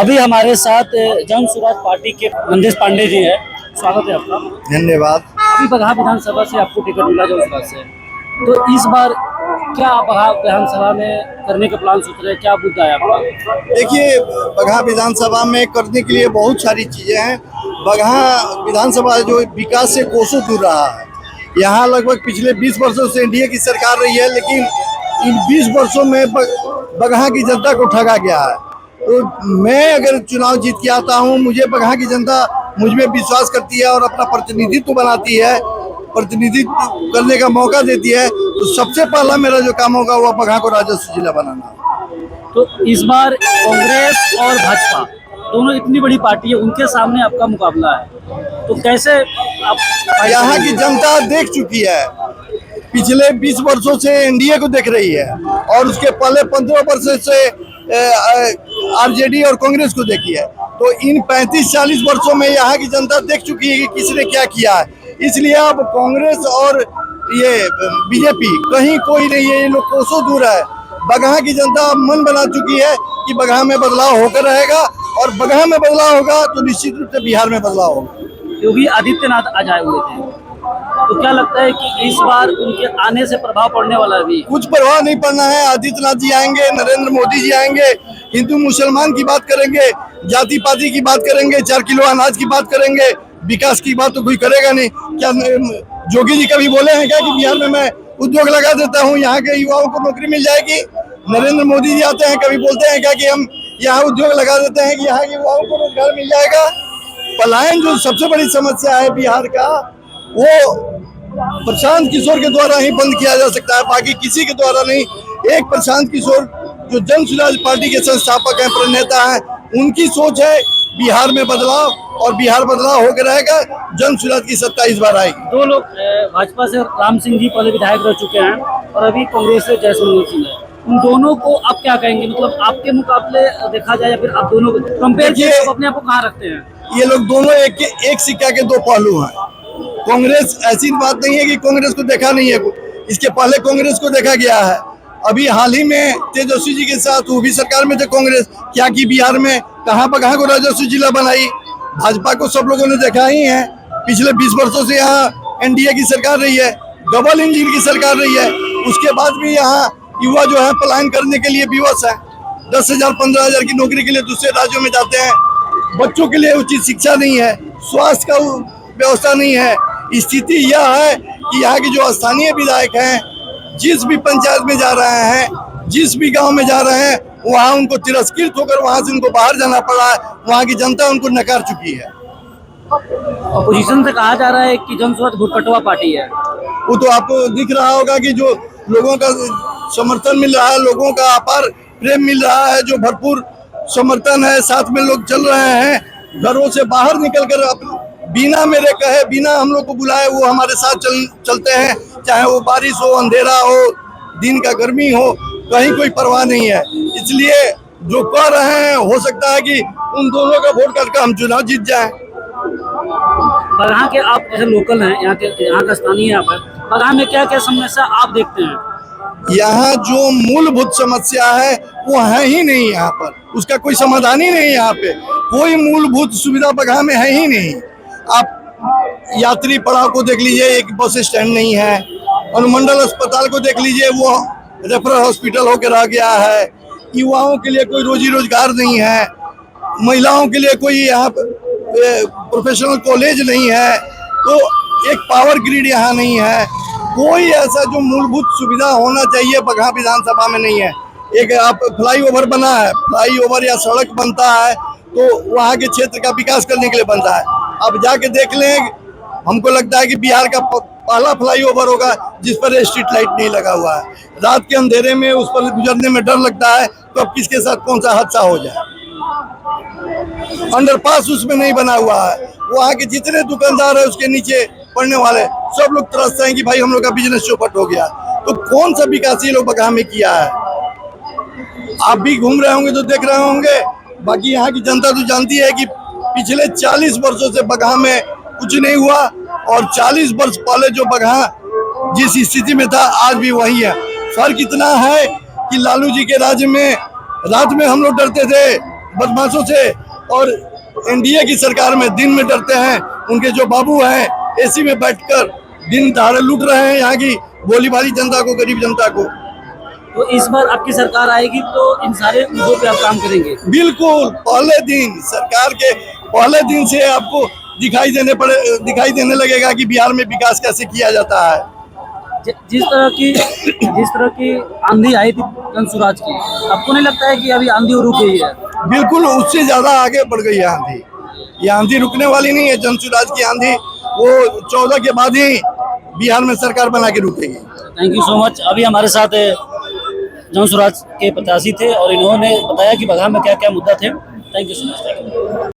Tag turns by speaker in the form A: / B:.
A: अभी हमारे साथ जन सुराज पार्टी के मंदेश पांडे जी हैं। स्वागत है आपका।
B: धन्यवाद।
A: अभी बगहा विधानसभा से आपको टिकट मिला जन सुराज से, तो इस बार क्या आप बगहा विधानसभा में करने का प्लान सोच रहे हैं? क्या मुद्दा है आपका?
B: देखिए, बगहा विधानसभा में करने के लिए बहुत सारी चीजें हैं। बगहा विधानसभा जो विकास से कोसों दूर रहा है। यहाँ लगभग पिछले 20 वर्षों से एनडीए की सरकार रही है, लेकिन इन 20 वर्षों में बगहा की जनता को ठगा गया है। तो मैं अगर चुनाव जीत के आता हूँ, मुझे बगहा की जनता मुझ में विश्वास करती है और अपना प्रतिनिधित्व बनाती है, प्रतिनिधित्व करने का मौका देती है। तो सबसे पहला मेरा जो काम होगा वो बगहा को राजस्व जिला बनाना।
A: तो इस बार कांग्रेस और भाजपा दोनों इतनी बड़ी पार्टी है, उनके सामने आपका मुकाबला है, तो कैसे आप?
B: यहाँ की जनता देख चुकी है, पिछले 20 वर्षों से एनडीए को देख रही है और उसके पहले 15 वर्षों से आरजेडी और कांग्रेस को देखी है। तो इन 35-40 वर्षों में यहाँ की जनता देख चुकी है कि किसने क्या किया है। इसलिए अब कांग्रेस और ये बीजेपी कहीं कोई नहीं है, ये लोग कोसों दूर है। बगहा की जनता मन बना चुकी है कि बगहा में बदलाव होकर रहेगा, और बगहा में बदलाव होगा तो निश्चित रूप से बिहार में बदलाव होगा।
A: योगी आदित्यनाथ आज आए हुए थे, तो क्या लगता है कि इस बार उनके आने से प्रभाव पड़ने वाला है? भी
B: कुछ प्रभाव नहीं पड़ना है। आदित्यनाथ जी आएंगे, नरेंद्र मोदी जी आएंगे, हिंदू मुसलमान की बात करेंगे, जाति पाति की बात करेंगे, 4 किलो अनाज की बात करेंगे, विकास की बात तो कोई करेगा नहीं। क्या जोगी जी कभी बोले हैं क्या कि बिहार में मैं उद्योग लगा देता हूँ, यहाँ के युवाओं को नौकरी मिल जाएगी? नरेंद्र मोदी जी आते हैं, कभी बोलते हैं क्या कि हम यहाँ उद्योग लगा देते हैं कि यहाँ के युवाओं को रोजगार मिल जाएगा? पलायन जो सबसे बड़ी समस्या है बिहार का, वो प्रशांत किशोर के द्वारा ही बंद किया जा सकता है, बाकी किसी के द्वारा नहीं। एक प्रशांत किशोर जो जन सुराज पार्टी के संस्थापक हैं, प्रणेता हैं, उनकी सोच है बिहार में बदलाव, और बिहार बदलाव होकर रहेगा। जन सुराज की सत्ता इस बार आएगी।
A: दो लोग भाजपा से राम सिंह जी पहले विधायक रह चुके हैं और अभी कांग्रेस से जयसूर्य सिंह है, उन दोनों को आप क्या कहेंगे? मतलब आपके मुकाबले देखा जाए या फिर आप दोनों कंपेयर किए, आप अपने आप को कहाँ रखते हैं?
B: ये लोग दोनों एक सिक्का के दो पहलू हैं। कांग्रेस, ऐसी बात नहीं है कि कांग्रेस को देखा नहीं है, इसके पहले कांग्रेस को देखा गया है। अभी हाल ही में तेजस्वी जी के साथ वो भी सरकार में थे कांग्रेस, क्या की बिहार में? कहाँ बगहा को राजस्व जिला बनाई? भाजपा को सब लोगों ने देखा ही है। पिछले 20 वर्षों से यहाँ एनडीए की सरकार रही है, डबल इंजन की सरकार रही है। उसके बाद भी यहाँ युवा जो है पलायन करने के लिए विवश है। 10,000 15,000 की नौकरी के लिए दूसरे राज्यों में जाते हैं। बच्चों के लिए उचित शिक्षा नहीं है, स्वास्थ्य का व्यवस्था नहीं है। स्थिति यह है कि यहाँ के जो स्थानीय विधायक हैं, जिस भी पंचायत में जा रहे हैं, जिस भी गांव में जा रहे हैं, वहाँ उनको तिरस्कृत होकर वहाँ से उनको बाहर जाना पड़ा है। वहाँ की जनता उनको नकार चुकी है।
A: अपोजिशन से कहा जा रहा है कि जन सुराज भुटकटवा पार्टी है।
B: वो तो आपको दिख रहा होगा कि जो लोगों का समर्थन मिल रहा है, लोगों का अपार प्रेम मिल रहा है, जो भरपूर समर्थन है, साथ में लोग चल रहे हैं, घरों से बाहर निकल कर बिना मेरे कहे, बिना हम लोग को बुलाए वो हमारे साथ चलते हैं। चाहे वो बारिश हो, अंधेरा हो, दिन का गर्मी हो, कहीं कोई परवाह नहीं है। इसलिए जो कह रहे हैं, हो सकता है कि उन दोनों का वोट करके हम चुनाव जीत जाए।
A: बगहा के आप जैसे लोकल हैं, यहाँ का स्थानीय आप हैं, बगहा में क्या क्या समस्या आप देखते हैं?
B: यहाँ जो मूलभूत समस्या है वो है ही नहीं, यहाँ पर उसका कोई समाधान ही नहीं। यहाँ पे कोई मूलभूत सुविधा बगहा में है ही नहीं। आप यात्री पड़ाव को देख लीजिए, एक बस स्टैंड नहीं है। अनुमंडल अस्पताल को देख लीजिए, वो रेफरल हॉस्पिटल होकर रह गया है। युवाओं के लिए कोई रोजी रोजगार नहीं है, महिलाओं के लिए कोई यहाँ प्रोफेशनल कॉलेज नहीं है, तो एक पावर ग्रिड यहाँ नहीं है। कोई ऐसा जो मूलभूत सुविधा होना चाहिए बगहा विधानसभा में नहीं है। एक आप फ्लाईओवर बना है, फ्लाईओवर या सड़क बनता है तो वहाँ के क्षेत्र का विकास करने के लिए बनता है। अब जाके देख लें, हमको लगता है कि बिहार का पहला फ्लाईओवर होगा जिस पर स्ट्रीट लाइट नहीं लगा हुआ है। रात के अंधेरे में उस पर गुजरने में डर लगता है, तो अब किसके साथ कौन सा हादसा हो जाए। अंडरपास उसमें नहीं बना हुआ है, वहाँ के जितने दुकानदार है उसके नीचे पड़ने वाले सब लोग तरसते हैं कि भाई हम लोग का बिजनेस चौपट हो गया। तो कौन सा विकास ये लोग बगहा में किया है? आप भी घूम रहे होंगे तो देख रहे होंगे। बाकी यहाँ की जनता तो जानती है कि पिछले 40 वर्षों से बगहा में कुछ नहीं हुआ, और 40 वर्ष पहले जो बगहा जिस स्थिति में था आज भी वही है। फर्क इतना है कि लालू जी के राज्य में रात में हम लोग डरते थे बदमाशों से और एनडीए की सरकार में दिन में डरते हैं। उनके जो बाबू हैं एसी में बैठकर दिन दहाड़े लूट रहे हैं यहाँ की भोली भाली जनता को, गरीब जनता को।
A: तो इस बार आपकी सरकार आएगी तो इन सारे मुद्दों पे आप काम करेंगे?
B: बिल्कुल, पहले दिन सरकार के पहले दिन से आपको दिखाई देने लगेगा कि बिहार में विकास कैसे किया जाता है।
A: जिस तरह की आंधी आई थी जनसुराज की, आपको नहीं लगता है कि अभी आंधी रुक गई है?
B: बिल्कुल, उससे ज्यादा आगे बढ़ गई है आंधी। ये आंधी रुकने वाली नहीं है। जनसुराज की आंधी वो 14 के बाद ही बिहार में सरकार बना के रुकेगी।
A: Thank you so much. अभी हमारे साथ जनसुराज के प्रत्याशी थे और इन्होंने बताया कि बगहा में क्या क्या मुद्दा थे। Thank you so much.